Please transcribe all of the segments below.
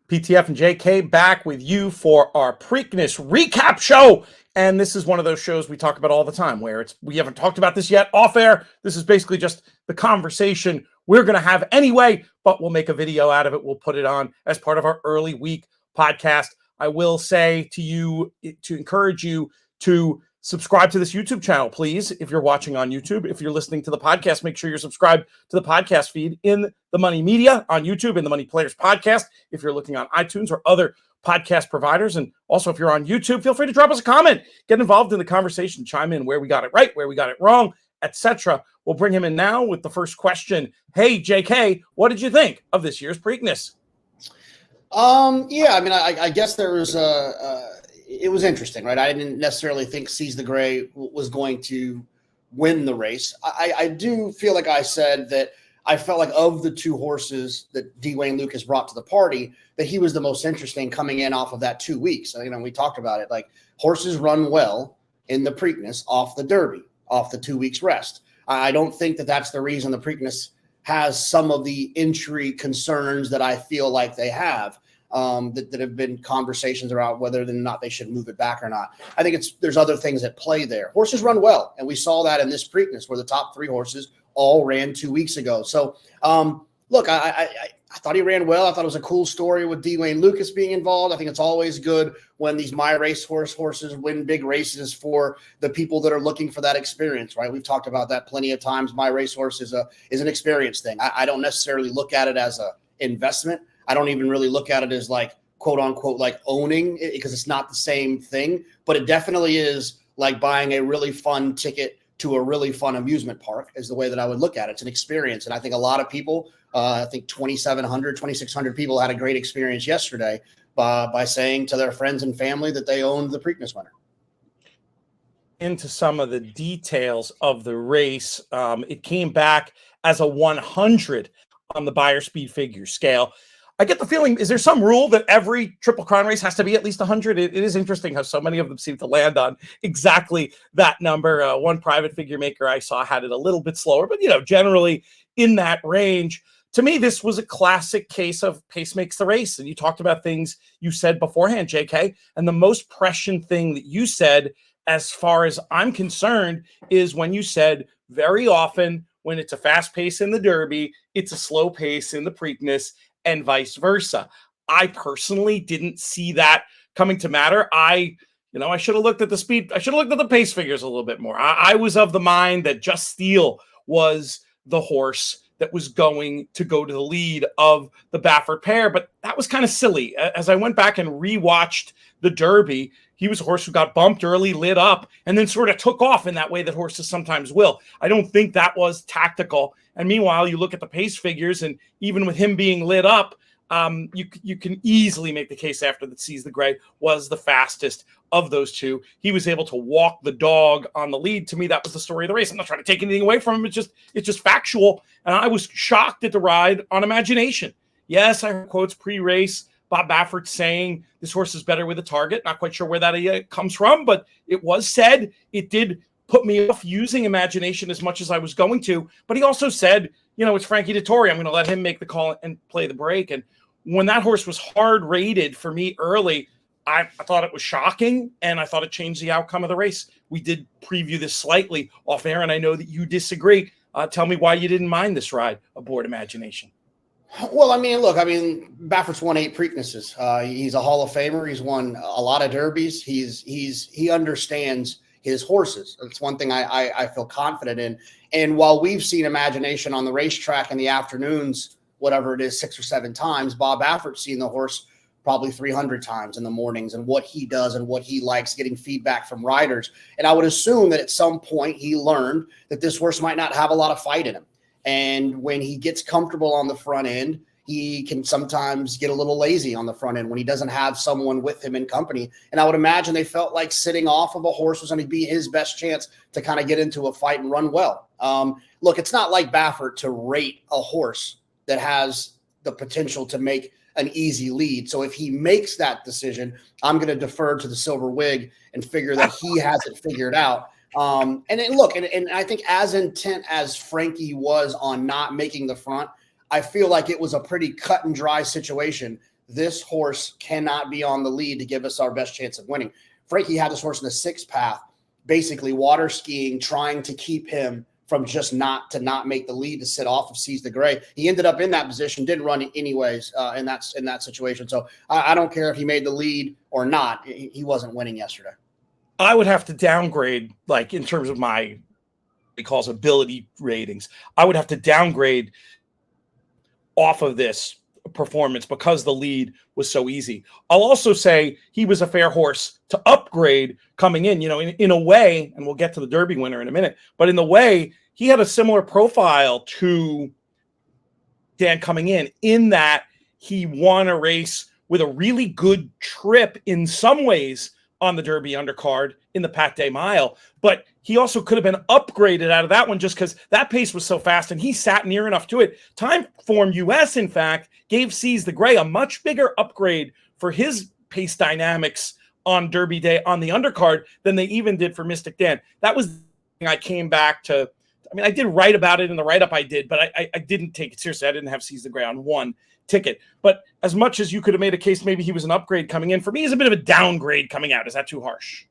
PTF and JK back with you for our Preakness recap show. And this is one of those shows we talk about all the time where we haven't talked about this yet off air. This is basically just the conversation we're going to have anyway, but we'll make a video out of it. We'll put it on as part of our early week podcast. I will say to you, to encourage you to subscribe to this YouTube channel, please. If you're watching on YouTube, if you're listening to the podcast, make sure you're subscribed to the podcast feed in the Money Media on YouTube, in the Money Players podcast. If you're looking on iTunes or other podcast providers, and also if you're on YouTube, feel free to drop us a comment, get involved in the conversation, chime in where we got it right, where we got it wrong, etc. We'll bring him in now with the first question. Hey, JK, what did you think of this year's Preakness? Yeah, I mean, I guess there was it was interesting, right? I didn't necessarily think Seize the Gray was going to win the race. I do feel like I said that I felt like of the two horses that Dwayne Lucas brought to the party, that he was the most interesting coming in off of that 2 weeks. You know, we talked about it, like horses run well in the Preakness off the Derby, off the 2 weeks rest. I don't think that that's the reason the Preakness has some of the entry concerns that I feel like they have. That have been conversations about whether or not they should move it back or not. I think there's other things at play there. Horses run well, and we saw that in this Preakness where the top three horses all ran 2 weeks ago. So, look, I thought he ran well. I thought it was a cool story with Dwayne Lucas being involved. I think it's always good when these My Racehorse horses win big races for the people that are looking for that experience, right? We've talked about that plenty of times. My Racehorse is an experience thing. I don't necessarily look at it as a investment. I don't even really look at it as like, quote unquote, like owning it, because it's not the same thing, but it definitely is like buying a really fun ticket to a really fun amusement park is the way that I would look at it. It's an experience. And I think a lot of people, I think 2,700, 2,600 people had a great experience yesterday by saying to their friends and family that they owned the Preakness winner. Into some of the details of the race. It came back as a 100 on the Beyer Speed Figure scale. I get the feeling, is there some rule that every Triple Crown race has to be at least 100? It is interesting how so many of them seem to land on exactly that number. One private figure maker I saw had it a little bit slower, but, generally in that range. To me, this was a classic case of pace makes the race. And you talked about things you said beforehand, JK. And the most prescient thing that you said, as far as I'm concerned, is when you said very often when it's a fast pace in the Derby, it's a slow pace in the Preakness, and vice versa. I personally didn't see that coming to matter. I should have looked at the speed. I should have looked at the pace figures a little bit more. I was of the mind that Just Steel was the horse that was going to go to the lead of the Baffert pair, but that was kind of silly. As I went back and rewatched the Derby, he was a horse who got bumped early, lit up, and then sort of took off in that way that horses sometimes will. I don't think that was tactical. And meanwhile, you look at the pace figures, and even with him being lit up, you can easily make the case after that Seize the Gray was the fastest of those two. He was able to walk the dog on the lead. To me, that was the story of the race. I'm not trying to take anything away from him. It's just factual. And I was shocked at the ride on imagination. Yes, I heard quotes pre-race, Bob Baffert saying this horse is better with a target. Not quite sure where that comes from, but it was said. It did put me off using imagination as much as I was going to. But he also said, it's Frankie Dettori. I'm going to let him make the call and play the break. And when that horse was hard rated for me early, I thought it was shocking, and I thought it changed the outcome of the race. We did preview this slightly off air, and I know that you disagree. Tell me why you didn't mind this ride aboard imagination. Well, Baffert's won 8 Preaknesses. He's a Hall of Famer. He's won a lot of Derbies. He understands his horses. That's one thing I feel confident in. And while we've seen imagination on the racetrack in the afternoons, whatever it is, 6 or 7 times, Bob Baffert's seen the horse probably 300 times in the mornings, and what he does and what he likes, getting feedback from riders. And I would assume that at some point he learned that this horse might not have a lot of fight in him. And when he gets comfortable on the front end, he can sometimes get a little lazy on the front end when he doesn't have someone with him in company. And I would imagine they felt like sitting off of a horse was going to be his best chance to kind of get into a fight and run well. Look, it's not like Baffert to rate a horse that has the potential to make an easy lead. So if he makes that decision, I'm going to defer to the silver wig and figure that he has it figured out. And then look, and I think as intent as Frankie was on not making the front, I feel like it was a pretty cut and dry situation this horse cannot be on the lead to give us our best chance of winning. Frankie had this horse in the 6th path, basically water skiing, trying to keep him from just not make the lead to sit off of Seize the Gray. He ended up in that position, didn't run anyways in that situation. So I don't care if he made the lead or not. He wasn't winning yesterday. I would have to downgrade, like in terms of my, he calls ability ratings. I would have to downgrade off of this performance because the lead was so easy. I'll also say he was a fair horse to upgrade coming in, in a way, and we'll get to the Derby winner in a minute, but in the way he had a similar profile to Dan coming in that he won a race with a really good trip in some ways on the Derby undercard in the Pat Day Mile, but he also could have been upgraded out of that one just because that pace was so fast and he sat near enough to it. Timeform US, in fact, gave Seize the Gray a much bigger upgrade for his pace dynamics on Derby Day on the undercard than they even did for Mystik Dan. That was the thing I came back to. I mean, I did write about it in the write-up I did, but I didn't take it seriously. I didn't have Seize the Gray on one ticket. But as much as you could have made a case maybe he was an upgrade coming in, for me, he's a bit of a downgrade coming out. Is that too harsh?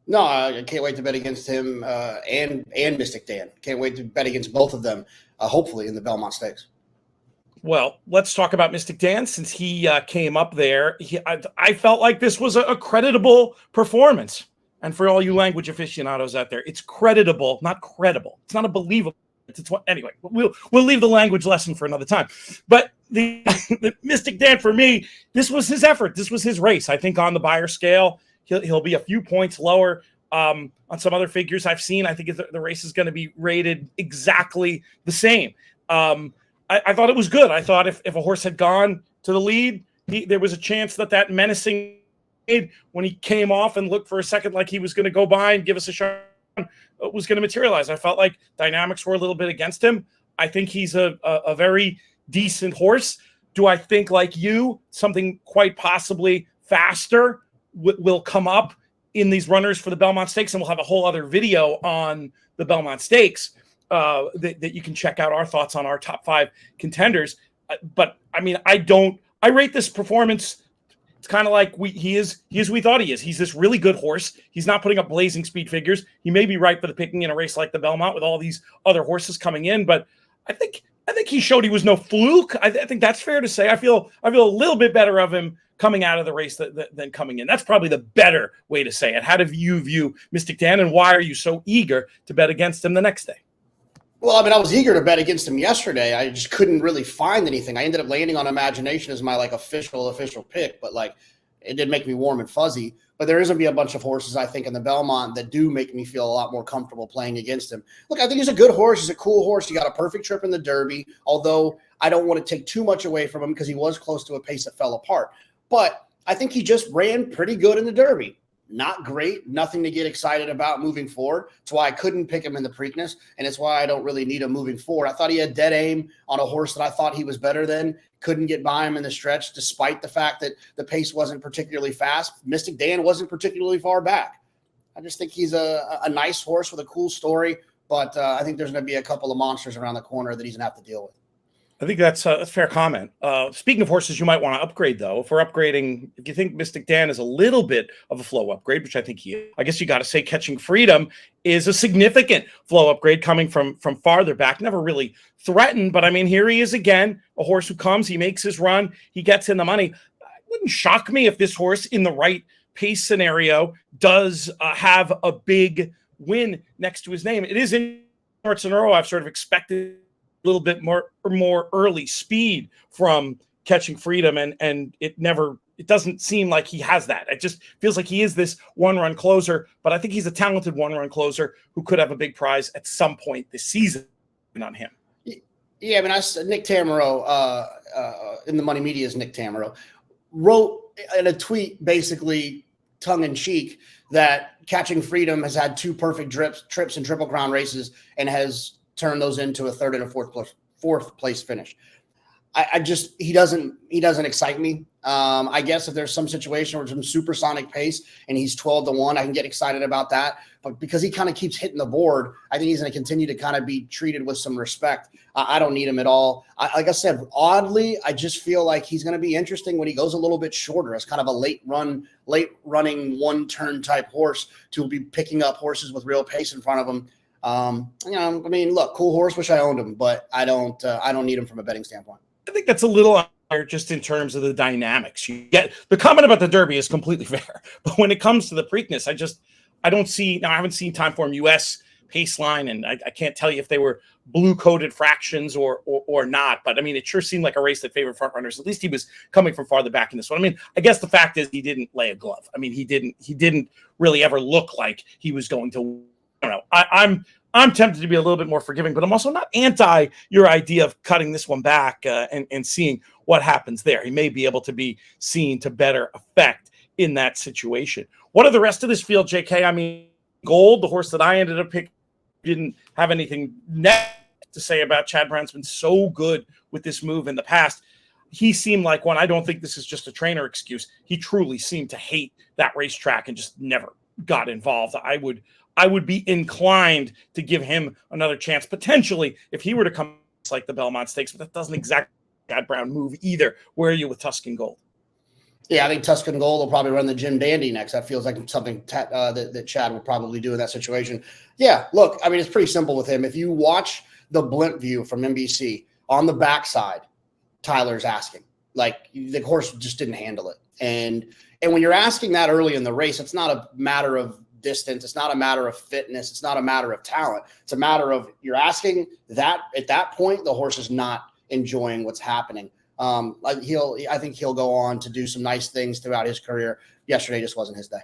No, I can't wait to bet against him and Mystik Dan. Can't wait to bet against both of them, hopefully, in the Belmont Stakes. Well, let's talk about Mystik Dan since he came up there. I felt like this was a creditable performance. And for all you language aficionados out there, it's creditable, not credible. It's not a believable. Anyway, we'll leave the language lesson for another time. But the Mystik Dan, for me, this was his effort. This was his race. I think on the buyer scale, he'll be a few points lower on some other figures I've seen. I think the race is going to be rated exactly the same. I thought it was good. I thought if a horse had gone to the lead, there was a chance that menacing when he came off and looked for a second like he was going to go by and give us a shot was going to materialize. I felt like dynamics were a little bit against him. I think he's a very decent horse. Do I think, like you, something quite possibly faster will come up in these runners for the Belmont Stakes? And we'll have a whole other video on the Belmont Stakes that you can check out our thoughts on our top 5 contenders. But I mean, I rate this performance. It's kind of like he is who we thought he is. He's this really good horse. He's not putting up blazing speed figures. He may be right for the picking in a race like the Belmont with all these other horses coming in, but I think he showed he was no fluke. I think that's fair to say. I feel a little bit better of him coming out of the race than coming in. That's probably the better way to say it. How do you view Mystik Dan, and why are you so eager to bet against him the next day? Well, I mean, I was eager to bet against him yesterday. I just couldn't really find anything. I ended up landing on Imagination as my official pick, but it did make me warm and fuzzy. But there is going to be a bunch of horses, I think, in the Belmont that do make me feel a lot more comfortable playing against him. Look, I think he's a good horse. He's a cool horse. He got a perfect trip in the Derby, although I don't want to take too much away from him because he was close to a pace that fell apart. But I think he just ran pretty good in the Derby. Not great, nothing to get excited about moving forward. That's why I couldn't pick him in the Preakness, and it's why I don't really need him moving forward. I thought he had dead aim on a horse that I thought he was better than. Couldn't get by him in the stretch, despite the fact that the pace wasn't particularly fast. Mystik Dan wasn't particularly far back. I just think he's a nice horse with a cool story, but I think there's going to be a couple of monsters around the corner that he's going to have to deal with. I think that's a fair comment. Speaking of horses you might want to upgrade, though, if we're upgrading, if you think Mystik Dan is a little bit of a flow upgrade, which I think he is, I guess you got to say Catching Freedom is a significant flow upgrade coming from farther back. Never really threatened, but I mean, here he is again, a horse who comes, he makes his run, he gets in the money. It wouldn't shock me if this horse in the right pace scenario does have a big win next to his name. It is in starts in a row. I've sort of expected little bit more early speed from Catching Freedom, and it doesn't seem like he has that. It just feels like he is this one-run closer, but I think he's a talented one-run closer who could have a big prize at some point this season on him. Yeah, I mean, Nick Tamero, in the Money Media's Nick Tamero, wrote in a tweet basically tongue-in-cheek that Catching Freedom has had 2 perfect trips in Triple Crown races and has turn those into a 3rd and a 4th place finish. I just he doesn't excite me. I guess if there's some situation where some supersonic pace and he's 12-1, I can get excited about that. But because he kind of keeps hitting the board, I think he's going to continue to kind of be treated with some respect. I don't need him at all. Like I said, oddly, I just feel like he's going to be interesting when he goes a little bit shorter as kind of a late running one-turn type horse to be picking up horses with real pace in front of him. I mean, look, cool horse. Wish I owned him, but I don't need him from a betting standpoint. I think that's a little unfair just in terms of the dynamics. You get the comment about the Derby is completely fair, but when it comes to the Preakness, I don't see. Now I haven't seen Timeform US pace line, and I can't tell you if they were blue coated fractions or not. But I mean, it sure seemed like a race that favored front runners. At least he was coming from farther back in this one. I mean, I guess the fact is he didn't lay a glove. I mean, he didn't really ever look like he was going to. I don't know. I'm tempted to be a little bit more forgiving, but I'm also not anti your idea of cutting this one back and seeing what happens there. He may be able to be seen to better effect in that situation. What are the rest of this field, JK? I mean, Gold, the horse that I ended up picking, didn't have anything negative to say about. Chad Brown's been so good with this move in the past. He seemed like one. I don't think this is just a trainer excuse. He truly seemed to hate that racetrack and just never got involved. I would be inclined to give him another chance, potentially, if he were to come like the Belmont Stakes, but that doesn't exactly Chad Brown move either. Where are you with Tuscan Gold? Yeah, I think Tuscan Gold will probably run the Jim Dandy next. That feels like something that Chad would probably do in that situation. Yeah, look, I mean, it's pretty simple with him. If you watch the blimp view from NBC, on the backside, Tyler's asking. Like, the horse just didn't handle it. And when you're asking that early in the race, it's not a matter of distance. It's not a matter of fitness. It's not a matter of talent. It's a matter of you're asking that at that point, the horse is not enjoying what's happening. I think he'll go on to do some nice things throughout his career. Yesterday just wasn't his day.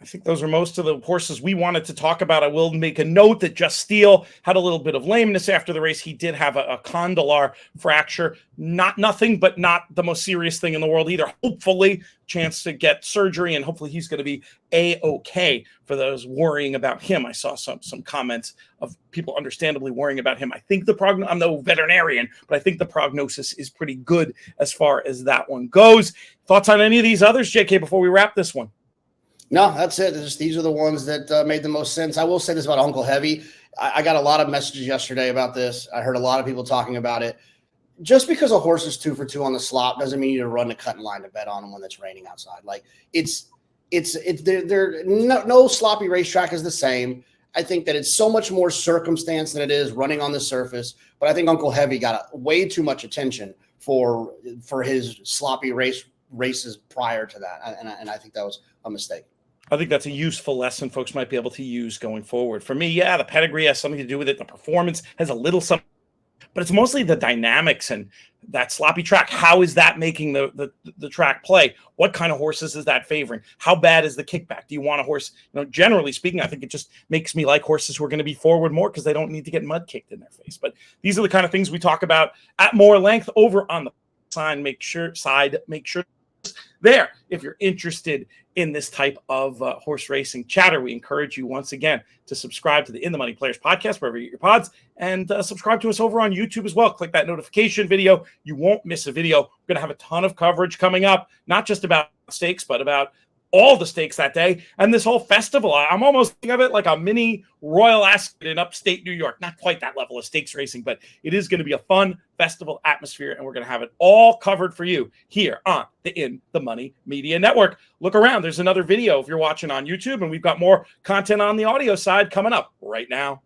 I think those are most of the horses we wanted to talk about. I will make a note that Just Steel had a little bit of lameness after the race. He did have a condylar fracture. Nothing, but not the most serious thing in the world either. Hopefully, chance to get surgery, and hopefully he's going to be A-okay for those worrying about him. I saw some comments of people understandably worrying about him. I think I'm no veterinarian, but I think the prognosis is pretty good as far as that one goes. Thoughts on any of these others, JK, before we wrap this one? No, that's it. These are the ones that made the most sense. I will say this about Uncle Heavy. I got a lot of messages yesterday about this. I heard a lot of people talking about it. Just because a horse is 2 for 2 on the slop doesn't mean you need to run the cutting line to bet on him when it's raining outside. Like no sloppy racetrack is the same. I think that it's so much more circumstance than it is running on the surface. But I think Uncle Heavy got way too much attention for his sloppy races prior to that, and I think that was a mistake. I think that's a useful lesson folks might be able to use going forward. For me, yeah, the pedigree has something to do with it. The performance has a little something, but it's mostly the dynamics and that sloppy track. How is that making the track play? What kind of horses is that favoring? How bad is the kickback? Do you want a horse? Generally speaking, I think it just makes me like horses who are going to be forward more because they don't need to get mud kicked in their face. But these are the kind of things we talk about at more length over on the side. Make sure there, if you're interested in this type of horse racing chatter, we encourage you once again to subscribe to the In the Money Players podcast, wherever you get your pods, and subscribe to us over on YouTube as well. Click that notification video. You won't miss a video. We're going to have a ton of coverage coming up, not just about stakes, but about all the stakes that day and this whole festival. I'm almost thinking of it like a mini Royal Ascot in upstate New York. Not quite that level of stakes racing, but it is going to be a fun festival atmosphere, and we're going to have it all covered for you here on the In the Money Media Network. Look around. There's another video if you're watching on YouTube, and we've got more content on the audio side coming up right now.